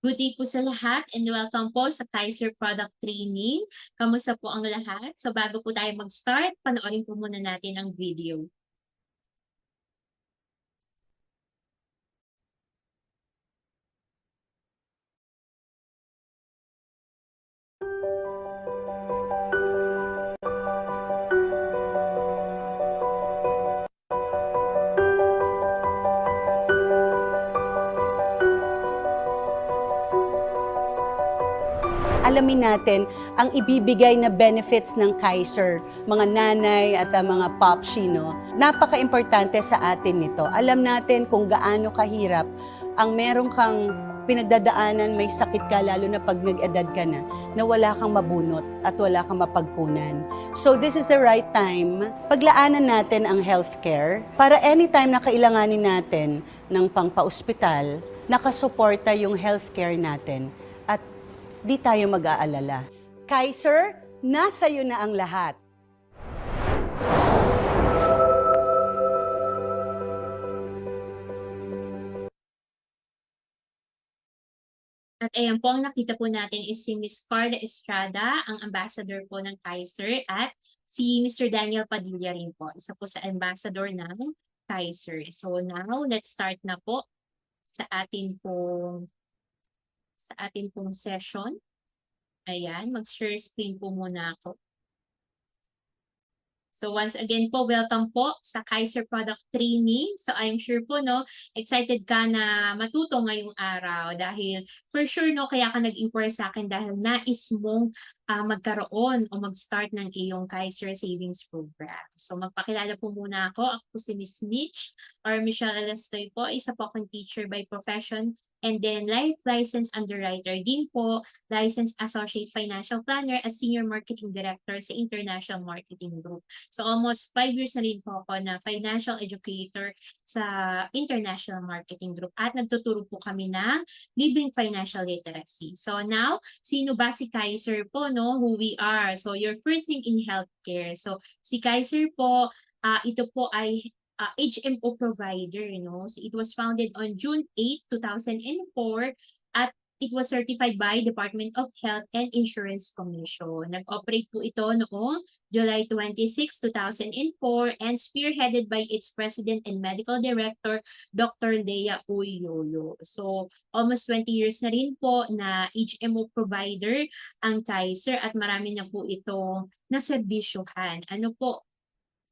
Good day po sa lahat and welcome po sa Kaiser Product Training. Kamusta po ang lahat? So bago po tayo mag-start, panoorin po muna natin ang video. Alamin natin ang ibibigay na benefits ng Kaiser, mga nanay at mga popshi, no? Napaka-importante sa atin nito. Alam natin kung gaano kahirap ang meron kang pinagdadaanan, may sakit ka, lalo na pag nag-edad ka na wala kang mabunot at wala kang mapagkunan. So this is the right time, paglaanan natin ang healthcare para anytime na kailanganin natin ng pangpa-ospital, nakasuporta yung healthcare natin at di tayo mag-aalala. Kaiser, nasa iyo na ang lahat. At ayan po, ang nakita po natin is si Ms. Carla Estrada, ang ambassador po ng Kaiser, at si Mr. Daniel Padilla rin po, isa po sa ambassador ng Kaiser. So now, let's start na po sa ating pong session. Ayan, mag-share screen po muna ako. So once again po, welcome po sa Kaiser Product Training. So I'm sure po, no, excited ka na matuto ngayong araw dahil for sure, no, kaya ka nag-inquire sa akin dahil nais mong magkaroon o mag-start ng iyong Kaiser Savings Program. So magpakilala po muna ako. Ako po si Miss Mitch or Michelle Alastoy po. Isa po akong teacher by profession and then life license underwriter din po, licensed associate financial planner at senior marketing director sa International Marketing Group. So almost 5 years na rin po ako na financial educator sa International Marketing Group at nagtuturo po kami ng libreng financial literacy. So now, sino ba si Kaiser po, no? Who we are. So your first name in healthcare. So si Kaiser po, ito po ay HMO provider, no? So it was founded on June 8, 2004 at it was certified by Department of Health and Insurance Commission. Nag-operate po ito noong July 26, 2004 and spearheaded by its President and Medical Director, Dr. Lea Uyolo. So almost 20 years na rin po na HMO provider ang Kaiser at marami na po itong naserbisyuhan. Ano po,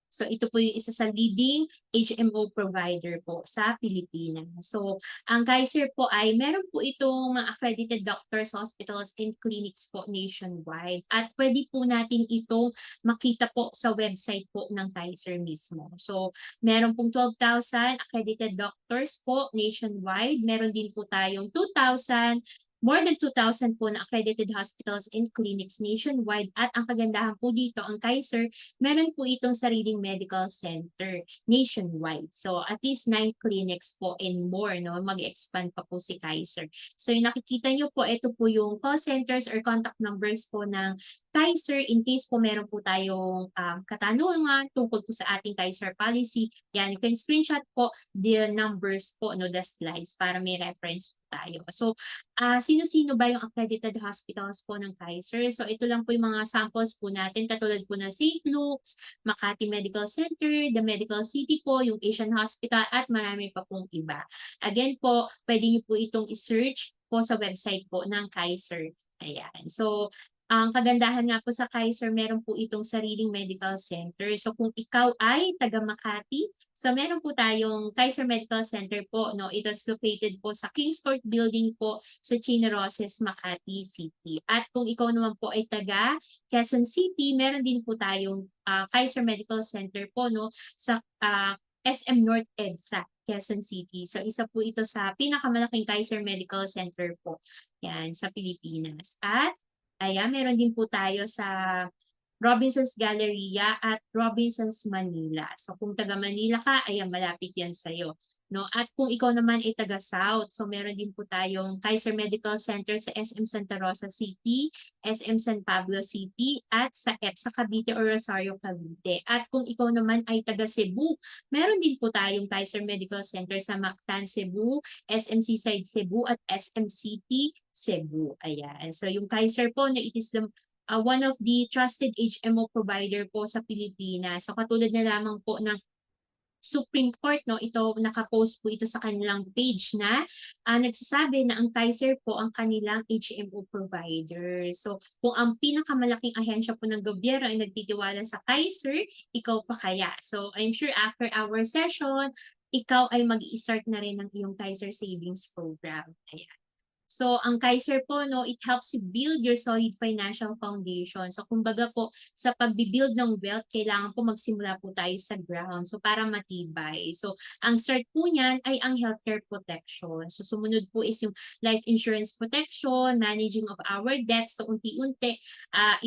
so ito po yung isa sa leading HMO provider po sa Pilipinas. So ang Kaiser po ay meron po itong mga accredited doctors, hospitals, and clinics po nationwide. At pwede po natin ito makita po sa website po ng Kaiser mismo. So meron pong 12,000 accredited doctors po nationwide. Meron din po tayong 2,000 more than 2,000 po na accredited hospitals and clinics nationwide. At ang kagandahan po dito, ang Kaiser, meron po itong sariling medical center nationwide. So at least 9 clinics po and more, no? Mag-expand pa po si Kaiser. So yung nakikita nyo po, ito po yung call centers or contact numbers po ng Kaiser in case po meron po tayong katanungan tungkol po sa ating Kaiser policy. Yan, you can screenshot po the numbers po, no, the slides para may reference po tayo. So, sino-sino ba yung accredited hospitals po ng Kaiser? So, ito lang po yung mga samples po natin, katulad po ng St. Luke's, Makati Medical Center, The Medical City po, yung Asian Hospital, at marami pa pong iba. Again po, pwede niyo po itong i-search po sa website po ng Kaiser. Ayan. So, ang kagandahan nga po sa Kaiser, meron po itong sariling medical center. So kung ikaw ay taga Makati, so meron po tayong Kaiser Medical Center po, no? It is located po sa Kings Court Building po sa Chino Roces, Makati City. At kung ikaw naman po ay taga Quezon City, meron din po tayong Kaiser Medical Center po, no, sa SM North EDSA, Quezon City. So isa po ito sa pinakamalaking Kaiser Medical Center po yan sa Pilipinas. At ayan, meron din po tayo sa Robinsons Galleria at Robinsons Manila. So kung taga Manila ka, ayan, malapit yan sa'yo. no? At kung ikaw naman ay taga South, so meron din po tayong Kaiser Medical Center sa SM Santa Rosa City, SM San Pablo City, at sa EPSA Cavite or Rosario Cavite. At kung ikaw naman ay taga Cebu, meron din po tayong Kaiser Medical Center sa Mactan, Cebu, SM Seaside Cebu, at SM City, Cebu. Ayan. So yung Kaiser po, na it is the one of the trusted HMO provider po sa Pilipinas. So katulad na lamang po ng Supreme Court, no, ito naka-post po ito sa kanilang page na nagsasabi na ang Kaiser po ang kanilang HMO provider. So kung ang pinakamalaking ahensya po ng gobyerno ay nagtitiwala sa Kaiser, ikaw pa kaya? So I'm sure after our session, ikaw ay mag-i-start na rin ng iyong Kaiser Savings Program. Ayan. So, ang Kaiser po, no, it helps you build your solid financial foundation. So, kumbaga po, sa pagbibuild ng wealth, kailangan po magsimula po tayo sa ground. So, para matibay. So, ang start po niyan ay ang healthcare protection. So, sumunod po is yung life insurance protection, managing of our debts. So, unti-unti,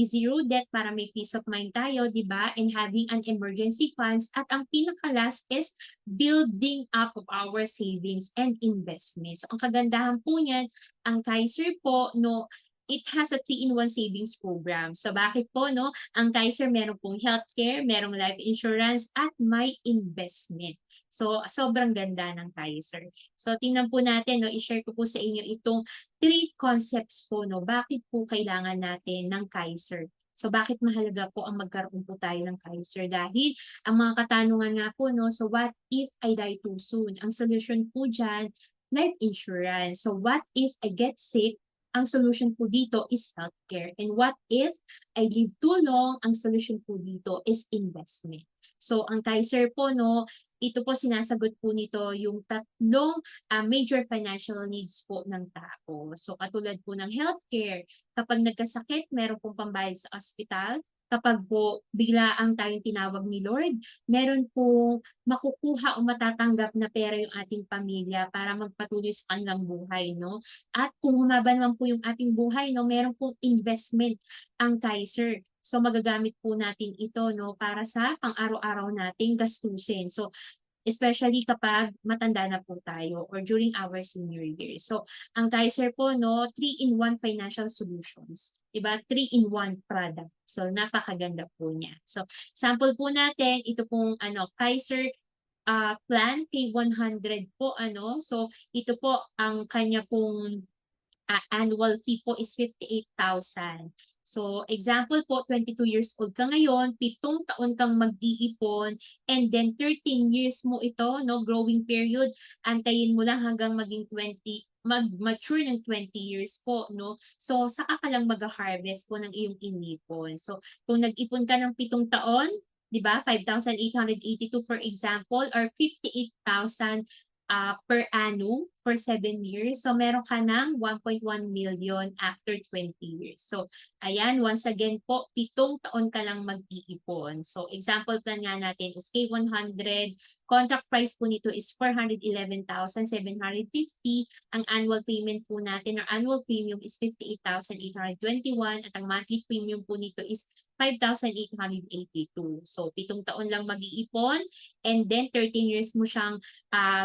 zero debt para may peace of mind tayo, di ba? And having an emergency funds. At ang pinaka-last is building up of our savings and investments. So, ang kagandahan po niyan, ang Kaiser po, no, it has a 3-in-1 savings program. So bakit po, no? Ang Kaiser meron pong healthcare, merong life insurance, at may investment. So sobrang ganda ng Kaiser. So tingnan po natin, no, i-share ko po sa inyo itong 3 concepts po, no. Bakit po kailangan natin ng Kaiser? So bakit mahalaga po ang magkaroon po tayo ng Kaiser? Dahil ang mga katanungan nga po, no, so what if I die too soon? Ang solution po dyan, life insurance. So what if I get sick? Ang solution po dito is healthcare. And what if I live too long? Ang solution po dito is investment. So ang Kaiser po, no, ito po sinasagot po nito yung tatlong major financial needs po ng tao. So katulad po ng healthcare, kapag nagkasakit, meron pong pambayad sa ospital. Kapag po biglaang tayong tinawag ni Lord, meron pong makukuha o matatanggap na pera yung ating pamilya para magpatuloy sa kanilang buhay, no? At kung humaba naman po yung ating buhay, no, meron pong investment ang Kaiser. So magagamit po natin ito, no, para sa pang-araw-araw nating gastusin. So especially kapag matanda na po tayo or during our senior years. So, ang Kaiser po, no, 3-in-1 financial solutions. Diba? 3-in-1 product. So, napakaganda po niya. So, sample po natin, ito pong Kaiser plan K100 po. So, ito po, ang kanya pong annual fee po is 58,000. So, example po, 22 years old ka ngayon, 7 taon kang mag-iipon, and then 13 years mo ito, no, growing period, antayin mo lang hanggang maging 20, mag-mature ng 20 years po, no? So, saka ka lang mag-harvest po ng iyong inipon. So, kung nag-ipon ka ng 7 taon, di ba, 5,882 for example, or 58,000 per annum for 7 years. So, meron ka ng 1.1 million after 20 years. So, ayan, once again po, 7 taon ka lang mag-iipon. So, example plan nga natin is K100. Contract price po nito is 411,750. Ang annual payment po natin, or annual premium is 58,821. At ang monthly premium po nito is 5,882. So, 7 taon lang mag-iipon, and then 13 years mo siyang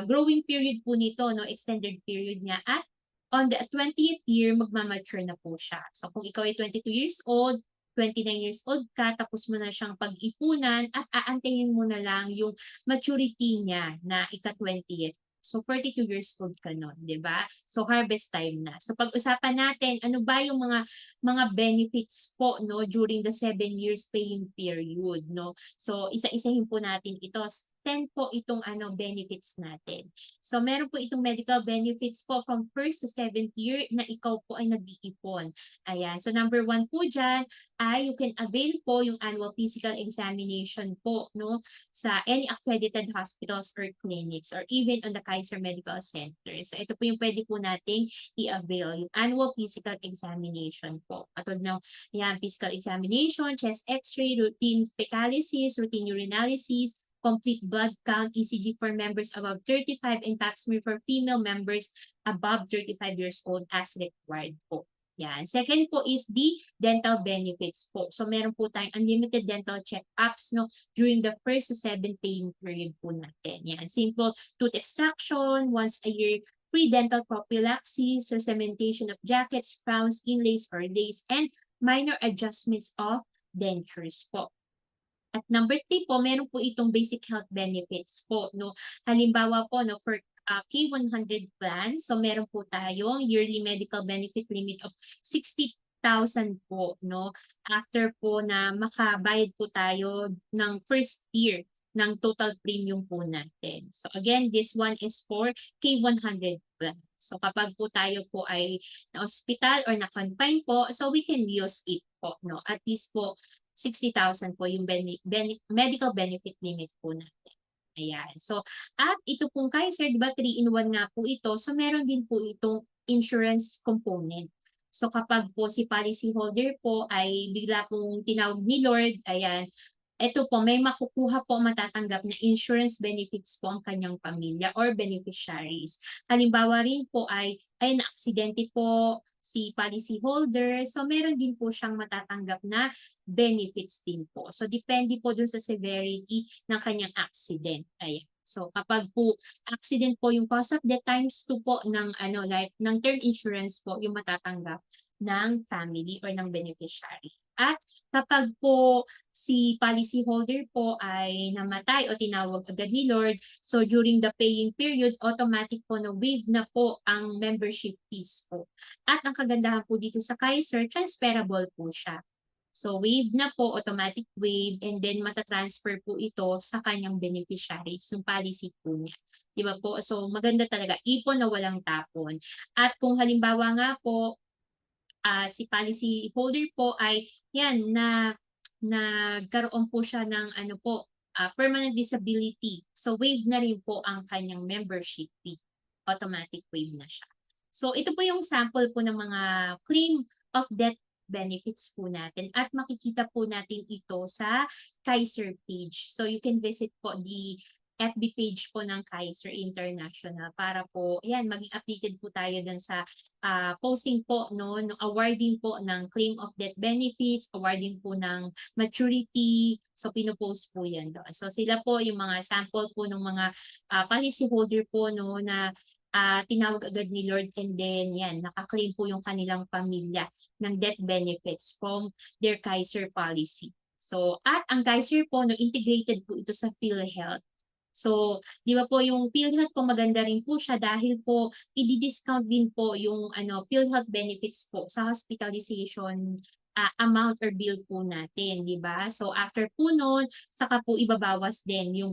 growing period po nito, no, extended period niya, at on the 20th year, magmamature na po siya. So kung ikaw ay 22 years old, 29 years old ka, tapos mo na siyang pag-ipunan, at aantayin mo na lang yung maturity niya na ika-20th. So 42 years old ka nun, di ba? So harvest time na. So pag-usapan natin, ano ba yung mga benefits po, no, during the 7 years paying period, no? So isa-isahin po natin ito. 10 po itong benefits natin. So meron po itong medical benefits po from 1st to 7th year na ikaw po ay nag-iipon. Ayan. So number 1 po dyan ay you can avail po yung annual physical examination po, no, sa any accredited hospitals or clinics, or even on the Kaiser Medical Center. So ito po yung pwede po nating i-avail, yung annual physical examination po. Katulad ng physical examination, chest x-ray, routine fecalysis, routine urinalysis, complete blood count, ECG for members above 35, and pap smear for female members above 35 years old as required po. Yan. Second po is the dental benefits po. So meron po tayong unlimited dental check-ups, no, during the first to 7 paying period po natin. Yan. Simple tooth extraction, once a year, free dental prophylaxis, so cementation of jackets, crowns, inlays, or lace, and minor adjustments of dentures po. At number 3 po, meron po itong basic health benefits po, no. Halimbawa po, no, for K100 plan, so meron po tayong yearly medical benefit limit of 60,000 po, no. After po na makabayad po tayo ng first year ng total premium po natin. So again, this one is for K100 plan. So kapag po tayo po ay na-hospital or na-confine po, so we can use it po, no. At least po 60,000 po yung medical benefit limit po natin. Ayan. So, at ito pong Kaiser, di ba 3-in-1 nga po ito. So, meron din po itong insurance component. So, kapag po si policy holder po ay bigla pong tinawag ni Lord, ayan, ito po, may makukuha po, matatanggap na insurance benefits po ang kanyang pamilya or beneficiaries. Halimbawa rin po ay na-aksidente po si policy holder, so meron din po siyang matatanggap na benefits din po. So depende po dun sa severity ng kanyang accident. Ayan. So kapag po accident po yung cause of death times 2 po ng ng term insurance po yung matatanggap ng family or ng beneficiary. At kapag po si policy holder po ay namatay o tinawag agad ni Lord, so during the paying period, automatic po na waive na po ang membership fees po. At ang kagandahan po dito sa Kaiser, transferable po siya. So waive na po, automatic waive, and then matatransfer po ito sa kanyang beneficiaries, yung policy po niya. Di ba po? So maganda talaga, ipon na walang tapon. At kung halimbawa nga po, si policy holder po ay yan nagkaroon po siya ng permanent disability. So waive na rin po ang kanyang membership fee. Automatic waive na siya. So ito po yung sample po ng mga claim of death benefits po natin at makikita po natin ito sa Kaiser page. So you can visit po the FB page po ng Kaiser International para po yan maging updated po tayo dun sa posting po no awarding po ng claim of death benefits, awarding po ng maturity. So pino-post po yan doon. So sila po yung mga sample po ng mga policy holder po no na tinawag agad ni Lord, and then yan naka-claim po yung kanilang pamilya ng death benefits from their Kaiser policy. So at ang Kaiser po no integrated po ito sa PhilHealth. So, di ba po yung PhilHealth po maganda rin po siya dahil po i-discount din po yung PhilHealth benefits po sa hospitalization amount or bill po natin, di ba? So after po noon, saka po ibabawas din yung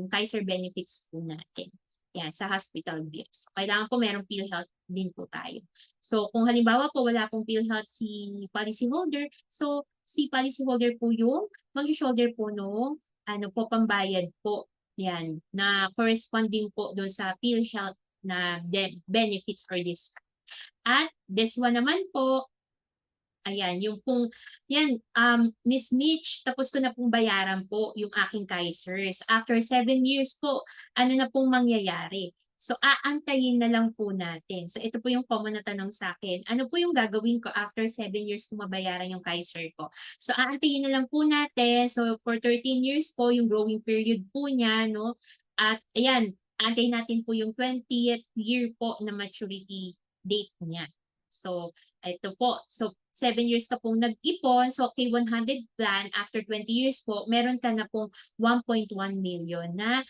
Kaiser benefits po natin. Yan, sa hospital bills. So, kailangan po merong PhilHealth din po tayo. So kung halimbawa po wala pong PhilHealth si policy holder, so si policy holder po yung mag-shoulder po nung pambayad po yan, na corresponding po doon sa PhilHealth na benefits or discount. At this one naman po, ayan, yung pong, yan, Miss Mitch, tapos ko na pong bayaran po yung aking Kaisers. After 7 years po, ano na pong mangyayari? So, aantayin na lang po natin. So, ito po yung common na tanong sa akin. Ano po yung gagawin ko after 7 years kung mabayaran yung Kaiser ko? So, aantayin na lang po natin. So, for 13 years po, yung growing period po niya, no? At, ayan, aantayin natin po yung 20th year po na maturity date niya. So, ito po. So, 7 years ka pong nag-ipon, so K100 plan, after 20 years po, meron ka na pong 1.1 million na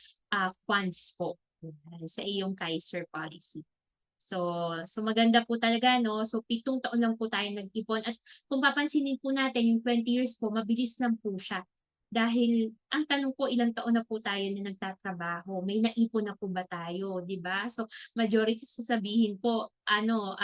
funds po sa iyong Kaiser policy. So maganda po talaga, no? So 7 taon lang po tayo nag-ipon. At kung papansinin po natin, yung 20 years po, mabilis lang po siya. Dahil ang tanong po, ilang taon na po tayo na nagtatrabaho? May naipon na po ba tayo, 'di ba? So majority sasabihin po,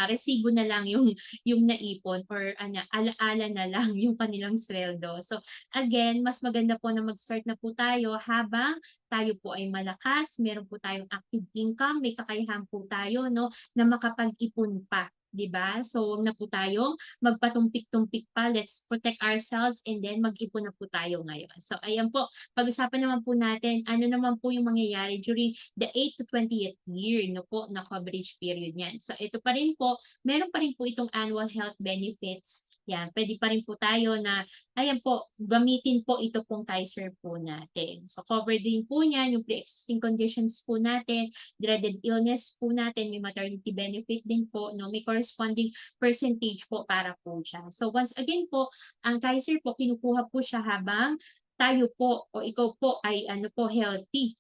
resibo na lang yung naipon or ala-ala na lang yung kanilang sweldo. So again, mas maganda po na mag-start na po tayo habang tayo po ay malakas, meron po tayong active income, may kakayahan po tayo no na makapag-ipon pa 'di ba? So, wag na po tayong magpatumpik-tumpik pa, let's protect ourselves and then mag-ipon na po tayo ngayon. So, ayan po, pag-usapan naman po natin ano naman po yung mangyayari during the 8 to 20th year 'no po na coverage period niyan. So, ito pa rin po, meron pa rin po itong annual health benefits, yan. Puwede pa rin po tayo na ayan po, gamitin po ito pong Kaiser po natin. So, cover din po niyan yung pre-existing conditions po natin, dreaded illness po natin, may maternity benefit din po 'no, may corresponding percentage po para po diyan. So, once again po, ang Kaiser po kinukuha po siya habang tayo po o ikaw po ay ano po, healthy,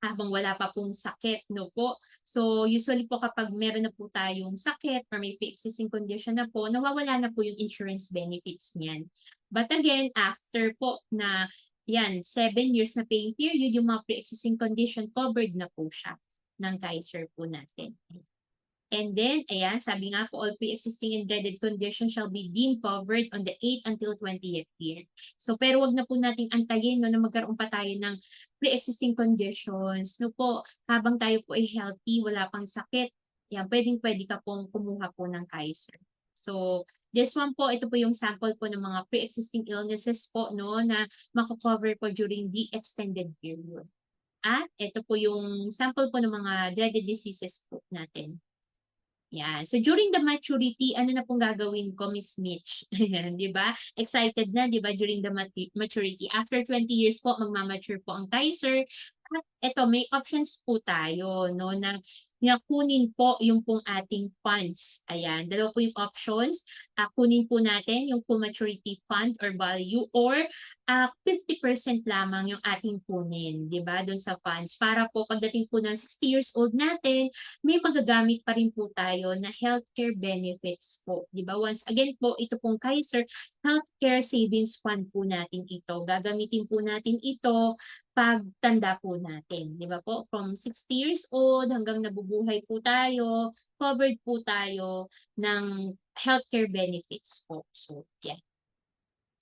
habang wala pa pong sakit 'no po. So, usually po kapag meron na po tayong sakit or may pre-existing condition na po, nawawala na po yung insurance benefits niyan. But again, after po na 'yan, 7 years na paying period, yung mga pre-existing condition covered na po siya ng Kaiser po natin. And then, ayan, sabi nga po, all pre-existing and dreaded conditions shall be deemed covered on the 8th until 20th year. So, pero wag na po nating antayin no, na magkaroon pa tayo ng pre-existing conditions. No po, habang tayo po ay healthy, wala pang sakit, yan, pwedeng-pwede ka pong kumuha po ng Kaiser. So, this one po, ito po yung sample po ng mga pre-existing illnesses po, no, na mako-cover po during the extended period. At ito po yung sample po ng mga dreaded diseases po natin. Yan. So during the maturity, ano na pong gagawin ko, Miss Mitch? Ayan, 'di ba? Excited na, 'di ba, during the maturity. After 20 years po, magma-mature po ang Kaiser. At eto, may options po tayo, no, na kunin po yung pong ating funds. Ayan, dalawa po yung options. Kunin po natin yung full maturity fund or value or 50% lamang yung ating kunin, 'di ba, doon sa funds. Para po pagdating po ng 60 years old natin, may magagamit pa rin po tayo na healthcare benefits po, 'di ba? Once again po, ito pong Kaiser Healthcare Savings Fund po natin ito. Gagamitin po natin ito pagtanda po natin, 'di ba po? From 60 years old hanggang nabubuhay po tayo, covered po tayo ng healthcare benefits po. So, yan.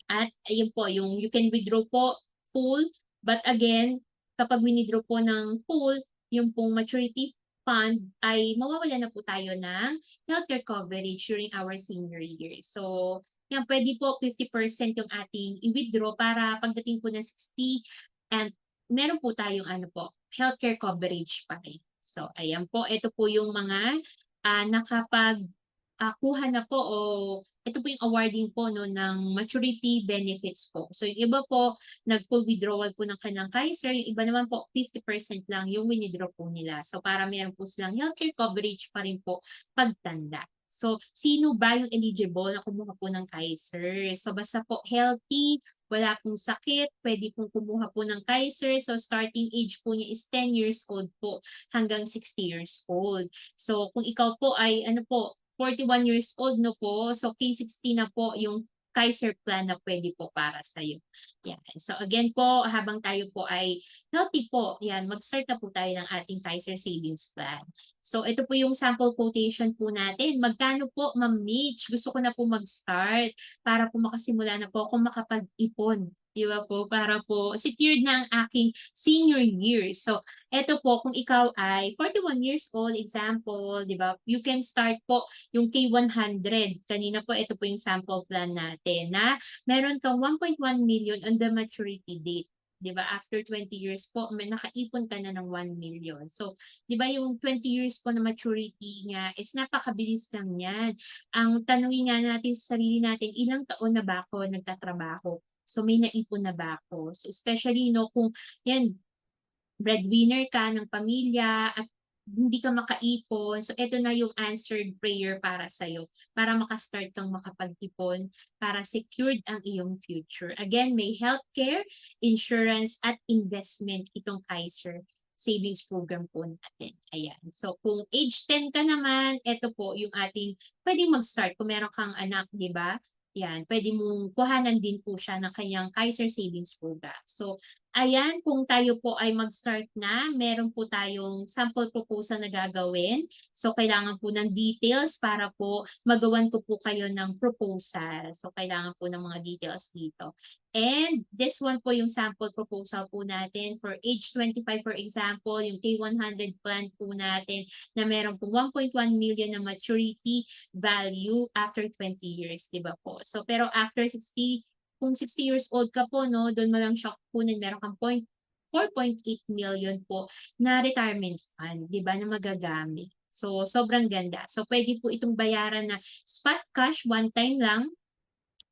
At ayun po, yung you can withdraw po full, but again, kapag wini-draw po ng full, yung pong maturity fund ay mawawalan na po tayo ng healthcare coverage during our senior years. So, yan, pwede po 50% yung ating i-withdraw para pagdating po ng 60 and meron po tayong ano po, healthcare coverage pa rin. So, ayan po, ito po yung mga nakapag kuha na po o ito po yung awarding po 'no ng maturity benefits po. So yung iba po nag-full withdrawal po ng kanilang Kaiser, yung iba naman po 50% lang yung wini-draw po nila. So para meron po silang healthcare coverage pa rin po pagtanda. So sino ba yung eligible na kumuha po ng Kaiser? So basta po healthy, wala pong sakit, pwede pong kumuha po ng Kaiser. So starting age po niya is 10 years old po hanggang 60 years old. So kung ikaw po ay ano po 41 years old 'no po, so K60 na po yung Kaiser plan na puwede po para sa'yo, 'yan. So again po, habang tayo po ay healthy po, 'yan, mag-start na po tayo ng ating Kaiser savings plan. So ito po yung sample quotation po natin. Magkano po, Ma'am Mitch? Gusto ko na po mag-start para po makasimula na po akong makapag-ipon, 'di ba po, para po secured na ang aking senior years. So eto po, kung ikaw ay 41 years old, example, 'di ba, you can start po yung K100. Kanina po, ito po yung sample plan natin na meron kang 1.1 million on the maturity date. 'Di ba? After 20 years po, may nakaipon ka na ng 1 million. So, 'di ba yung 20 years po na maturity niya is napakabilis lang 'yan. Ang tanungin nga natin sa sarili natin, ilang taon na ba ako nagtatrabaho? So, may naipon na ba ako? So, especially no, kung 'yan, breadwinner ka ng pamilya at hindi ka makaipon, so eto na yung answered prayer para sa'yo, para maka-start kang makapag-ipon, para secured ang iyong future. Again, may healthcare, insurance, at investment itong Kaiser savings program po natin. Ayan. So kung age 10 ka naman, eto po yung ating puwedeng mag-start kung meron kang anak, 'di ba? Yan, puwede mong kuhanan din po siya ng kanyang Kaiser savings program. So Ayan, kung tayo po ay mag-start na, meron po tayong sample proposal na gagawin. So, kailangan po ng details para po magawan ko po kayo ng proposal. So, kailangan po ng mga details dito. And this one po yung sample proposal po natin for age 25, for example, yung K100 plan po natin na meron po 1.1 million na maturity value after 20 years, di ba po? So, pero after 60, kung 60 years old ka po, no, doon mo lang siya kukunin, meron kang 4.8 million po na retirement fund, di ba, na magagamit. So, sobrang ganda. So, pwede po itong bayaran na spot cash, one time lang,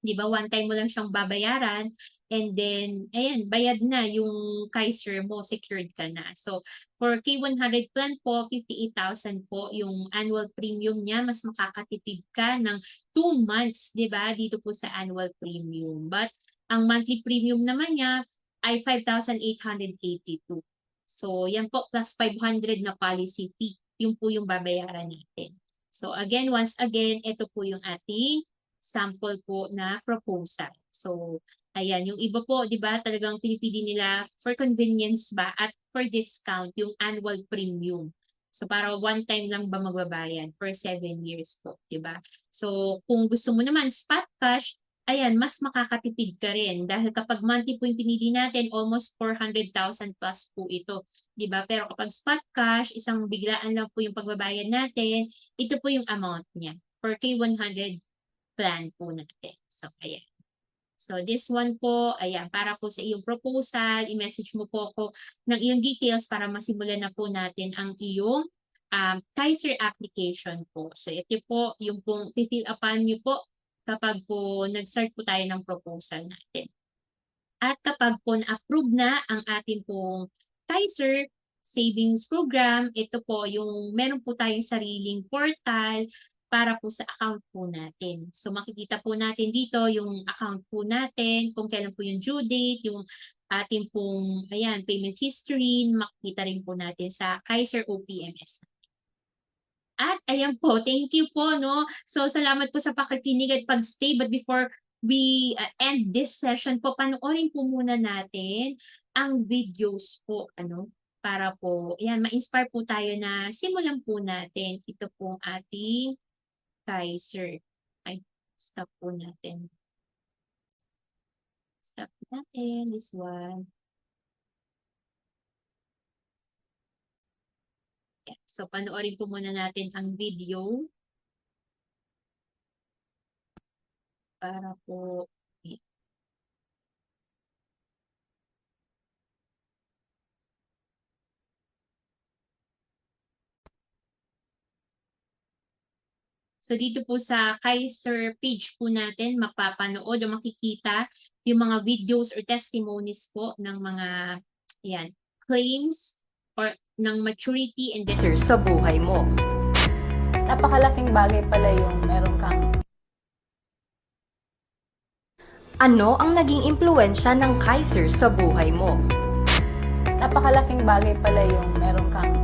di ba, one time mo lang siyang babayaran, and then, ayan, bayad na yung Kaiser mo, secured ka na. So, for K100 plan po, 58,000 po yung annual premium niya, mas makakatipid ka ng 2 months, di ba, dito po sa annual premium. But, ang monthly premium naman niya ay 5,882. So, yan po, plus 500 na policy fee, yung po yung babayaran natin. So, again, once again, ito po yung ating sample po na proposal. So, ayan, yung iba po, di ba, talagang pinipili nila for convenience ba at for discount yung annual premium. So, para one time lang ba magbabayad for 7 years po, di ba? So, kung gusto mo naman spot cash, ayan, mas makakatipid ka rin dahil kapag monthly po yung pinili natin, almost 400,000 plus po ito, di ba? Pero kapag spot cash, isang biglaan lang po yung pagbabayad natin, ito po yung amount niya for K100 plan po natin. So, ayan. So, this one po, ayan, para po sa iyong proposal, i-message mo po ako ng iyong details para masimulan na po natin ang iyong Kaiser application po. So, ito po yung pong fill upan nyo po kapag po nag-start po tayo ng proposal natin. At kapag po na-approve na ang ating pong Kaiser savings program, ito po yung meron po tayong sariling portal para po sa account po natin. So makikita po natin dito yung account po natin, kung kailan po yung due date, yung ating pong ayan, payment history, makikita rin po natin sa Kaiser OPMS. At ayan po, thank you po, no? So salamat po sa pakikinig at pag-stay. But before we end this session po, panoorin po muna natin ang videos po, ano? Para po, ayan, ma-inspire po tayo na simulan po natin. Ito po ating Kaiser. Ay, stop po natin. Stop natin this one. Yeah. So, panoorin po muna natin ang video. Para po, so dito po sa Kaiser page po natin, mapapanood o makikita yung mga videos or testimonies po ng mga yan, claims or ng maturity and Kaiser sa buhay mo. Napakalaking bagay pala yung meron kang Ano ang naging impluensya ng Kaiser sa buhay mo? napakalaking bagay pala yung meron kang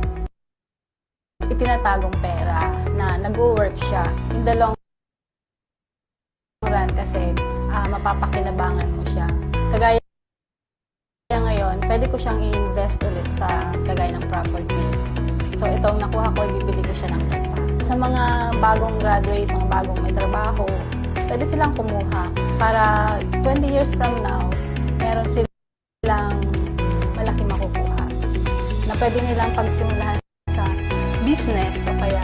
itinatagong pera na nag-work siya in the long run kasi mapapakinabangan mo siya. Kagaya ngayon, pwede ko siyang i-invest ulit sa kagaya ng property. So ito, nakuha ko, ibibili ko siya ng lupa. Sa mga bagong graduate, mga bagong may trabaho, pwede silang kumuha para 20 years from now, meron silang malaki makukuha na pwede nilang pagsimulahan sa business o kaya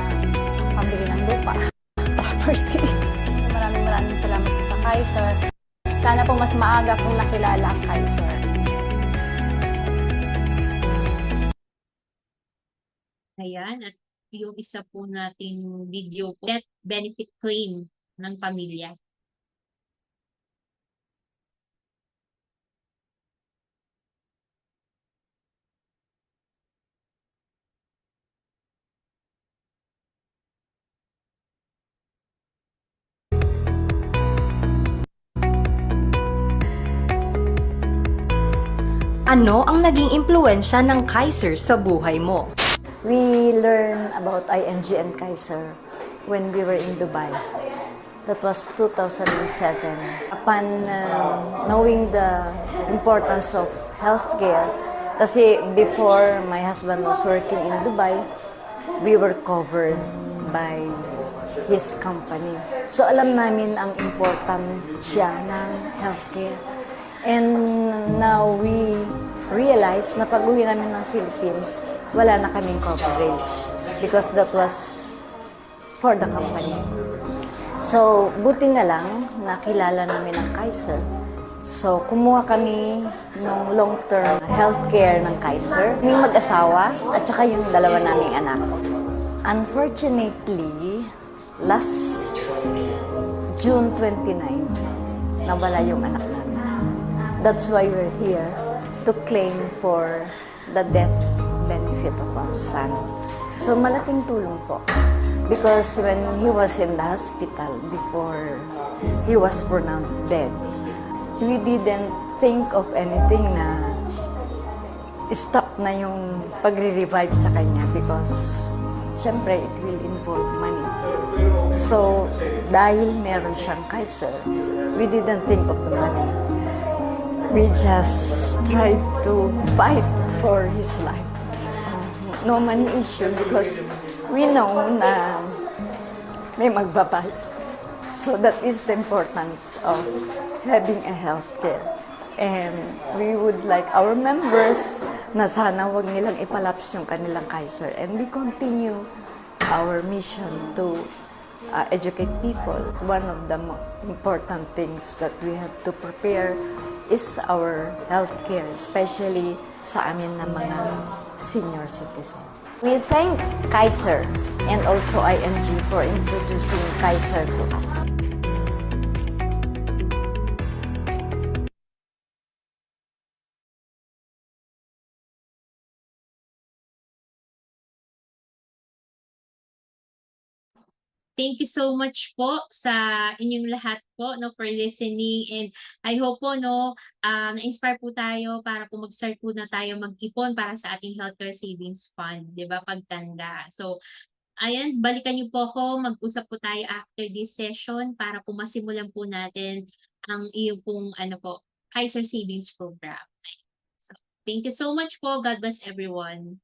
pambili ng lupa, property. Maraming salamat po sa Kaiser. Sana po mas maaga kung nakilala ang Kaiser. ayan, at yung isa po nating video po, death benefit claim ng pamilya. Ano ang naging impluensya ng Kaiser sa buhay mo? We learned about ING and Kaiser when we were in Dubai. That was 2007. Upon knowing the importance of healthcare. Kasi before my husband was working in Dubai, we were covered by his company. So alam namin ang important siya ng healthcare. And now we realize na pag-uwi namin ng Philippines, wala na kaming coverage because that was for the company. So, buti na lang nakilala namin ang Kaiser. So, kumuha kami ng long-term healthcare ng Kaiser. May mag-asawa at saka yung dalawa naming anak. Unfortunately, last June 29, nawala yung anak namin. That's why we're here to claim for the death benefit of our son. So, malaking tulong po. Because when he was in the hospital before he was pronounced dead, we didn't think of anything na stop na yung pagre-revive sa kanya because syempre it will involve money. So, dahil meron siyang Kaiser, we didn't think of the money. We just tried to fight for his life. So, no money issue because we know na may magbabay. So that is the importance of having a healthcare. And we would like our members na sana wag nilang ipalaps yung kanilang Kaiser. And we continue our mission to educate people. One of the important things that we have to prepare is our healthcare, especially sa amin na mga senior citizens. We thank Kaiser and also IMG for introducing Kaiser to us. Thank you so much po sa inyong lahat po no for listening, and I hope po no na-inspire po tayo para po mag-start po na tayo mag-ipon para sa ating healthcare savings fund, 'di ba, pagtanda. So ayan, balikan niyo po ako, mag-usap po tayo after this session para po masimulan po natin ang iyong pong ano po, Kaiser Savings Program. So, thank you so much po. God bless everyone.